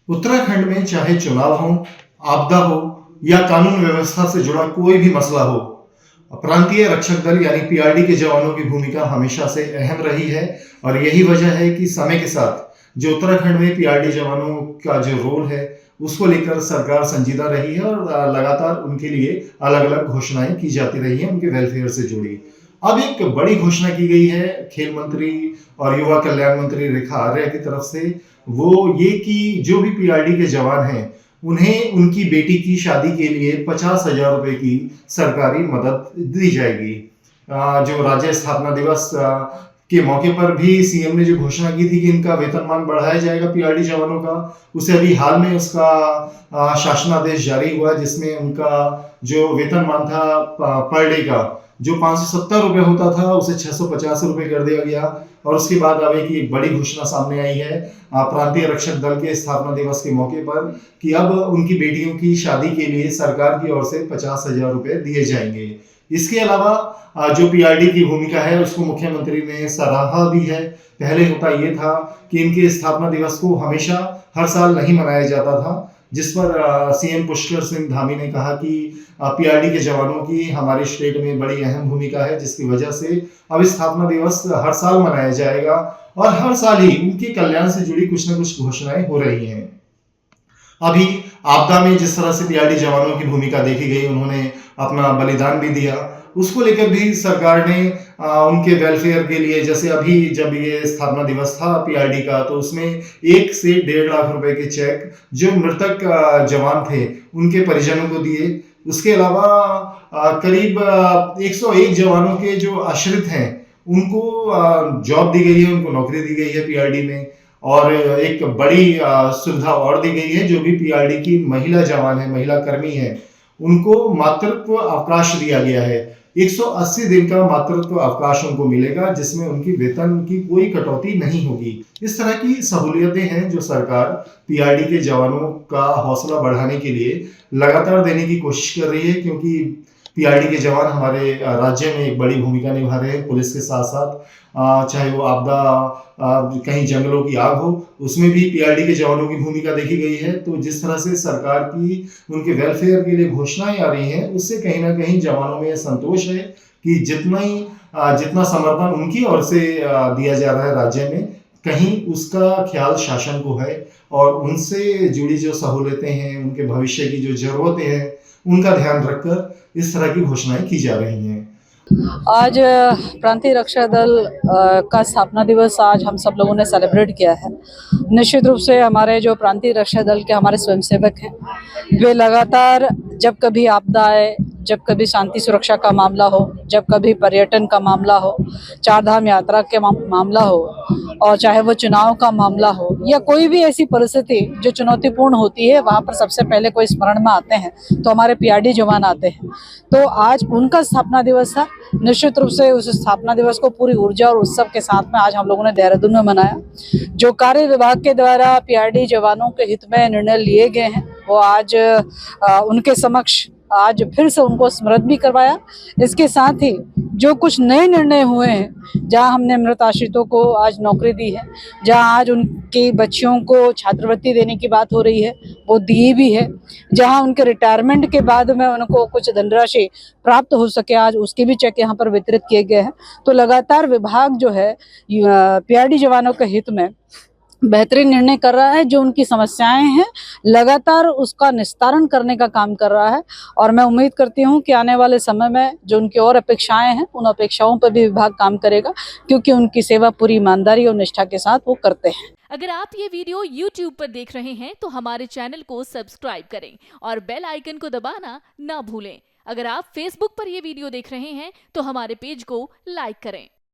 उत्तराखंड में चाहे चुनाव हो, आपदा हो या कानून व्यवस्था से जुड़ा कोई भी मसला हो, प्रांतीय रक्षक दल यानी पीआरडी के जवानों की भूमिका हमेशा से अहम रही है। और यही वजह है कि समय के साथ जो उत्तराखंड में पीआरडी जवानों का जो रोल है उसको लेकर सरकार संजीदा रही है और लगातार उनके लिए अलग अलग घोषणाएं की जाती रही है उनके वेलफेयर से जुड़ी। अब एक बड़ी घोषणा की गई है खेल मंत्री और युवा कल्याण मंत्री रेखा आर्या की तरफ से, वो ये कि जो भी पीआरडी के जवान हैं उन्हें उनकी बेटी की शादी के लिए 50,000 रुपए की सरकारी मदद दी जाएगी। जो राज्य स्थापना दिवस के मौके पर भी सीएम ने जो घोषणा की थी कि इनका वेतनमान बढ़ाया जाएगा पीआरडी जवानों का, उसे अभी हाल में उसका शासनादेश जारी हुआ जिसमें उनका जो वेतनमान था पर डे का जो 570 रुपए होता था उसे 650 रुपए कर दिया गया। और उसके बाद अब एक बड़ी घोषणा सामने आई है प्रांतीय रक्षक दल के स्थापना दिवस के मौके पर कि अब उनकी बेटियों की शादी के लिए सरकार की ओर से 50,000 रुपए दिए जाएंगे। इसके अलावा जो पीआरडी की भूमिका है उसको मुख्यमंत्री ने सराहा भी है। पहले होता ये था कि इनके स्थापना दिवस को हमेशा हर साल नहीं मनाया जाता था, जिस पर सीएम पुष्कर सिंह धामी ने कहा कि पीआरडी के जवानों की हमारे स्टेट में बड़ी अहम भूमिका है, जिसकी वजह से अब स्थापना दिवस हर साल मनाया जाएगा और हर साल ही उनके कल्याण से जुड़ी कुछ न कुछ घोषणाएं हो रही हैं। अभी आपदा में जिस तरह से पीआरडी जवानों की भूमिका देखी गई, उन्होंने अपना बलिदान भी दिया, उसको लेकर भी सरकार ने उनके वेलफेयर के लिए, जैसे अभी जब ये स्थापना दिवस था पीआरडी का, तो उसमें 1 से 1.5 लाख रुपए के चेक जो मृतक जवान थे उनके परिजनों को दिए। उसके अलावा करीब 101 जवानों के जो आश्रित हैं उनको जॉब दी गई है, उनको नौकरी दी गई है पीआरडी में। और एक बड़ी सुविधा और दी गई है, जो भी पीआरडी की महिला जवान है, महिला कर्मी है, उनको मातृत्व अवकाश दिया गया है। 180 दिन का मातृत्व अवकाश उनको मिलेगा, जिसमें उनकी वेतन की कोई कटौती नहीं होगी। इस तरह की सहूलियतें हैं जो सरकार पीआरडी के जवानों का हौसला बढ़ाने के लिए लगातार देने की कोशिश कर रही है, क्योंकि पीआरडी के जवान हमारे राज्य में एक बड़ी भूमिका निभा रहे हैं पुलिस के साथ साथ। चाहे वो आपदा कहीं जंगलों की आग हो, उसमें भी पीआरडी के जवानों की भूमिका देखी गई है। तो जिस तरह से सरकार की उनके वेलफेयर के लिए घोषणाएं आ रही हैं, उससे कहीं ना कहीं जवानों में संतोष है कि जितना समर्थन उनकी ओर से दिया जा रहा है राज्य में, कहीं उसका ख्याल शासन को है और उनसे जुड़ी जो सहूलियतें हैं, उनके भविष्य की जो जरूरतें हैं, उनका ध्यान रखकर इस तरह की घोषणाएं की जा रही हैं। आज प्रांतीय रक्षा दल का स्थापना दिवस आज हम सब लोगों ने सेलिब्रेट किया है। निश्चित रूप से हमारे जो प्रांतीय रक्षा दल के हमारे स्वयंसेवक हैं, वे लगातार जब कभी आपदा आए, जब कभी शांति सुरक्षा का मामला हो, जब कभी पर्यटन का मामला हो, चार धाम यात्रा के मामला हो, और चाहे वो चुनाव का मामला हो या कोई भी ऐसी परिस्थिति जो चुनौतीपूर्ण होती है, वहाँ पर सबसे पहले कोई स्मरण में आते हैं तो हमारे पीआरडी जवान आते हैं। तो आज उनका स्थापना दिवस था। निश्चित रूप से उस स्थापना दिवस को पूरी ऊर्जा और उत्सव के साथ में आज हम लोगों ने देहरादून में मनाया। जो कार्य विभाग के द्वारा पीआरडी जवानों के हित में निर्णय लिए गए हैं, वो आज उनके समक्ष आज फिर से उनको स्मृत भी करवाया। इसके साथ ही जो कुछ नए निर्णय हुए हैं, जहां हमने मृत आश्रितों को आज नौकरी दी है, जहां आज उनकी बच्चियों को छात्रवृत्ति देने की बात हो रही है, वो दी भी है। जहां उनके रिटायरमेंट के बाद में उनको कुछ धनराशि प्राप्त हो सके, आज उसके भी चेक यहाँ पर वितरित किए गए हैं। तो लगातार विभाग जो है पीआरडी जवानों के हित में बेहतरीन निर्णय कर रहा है। जो उनकी समस्याएं हैं लगातार उसका निस्तारण करने का काम कर रहा है, और मैं उम्मीद करती हूं कि आने वाले समय में जो उनकी और अपेक्षाएं हैं, उन अपेक्षाओं पर भी विभाग काम करेगा, क्योंकि उनकी सेवा पूरी ईमानदारी और निष्ठा के साथ वो करते हैं। अगर आप ये वीडियो YouTube पर देख रहे हैं तो हमारे चैनल को सब्सक्राइब करें और बेल आइकन को दबाना ना भूलें। अगर आप Facebook पर ये वीडियो देख रहे हैं तो हमारे पेज को लाइक करें।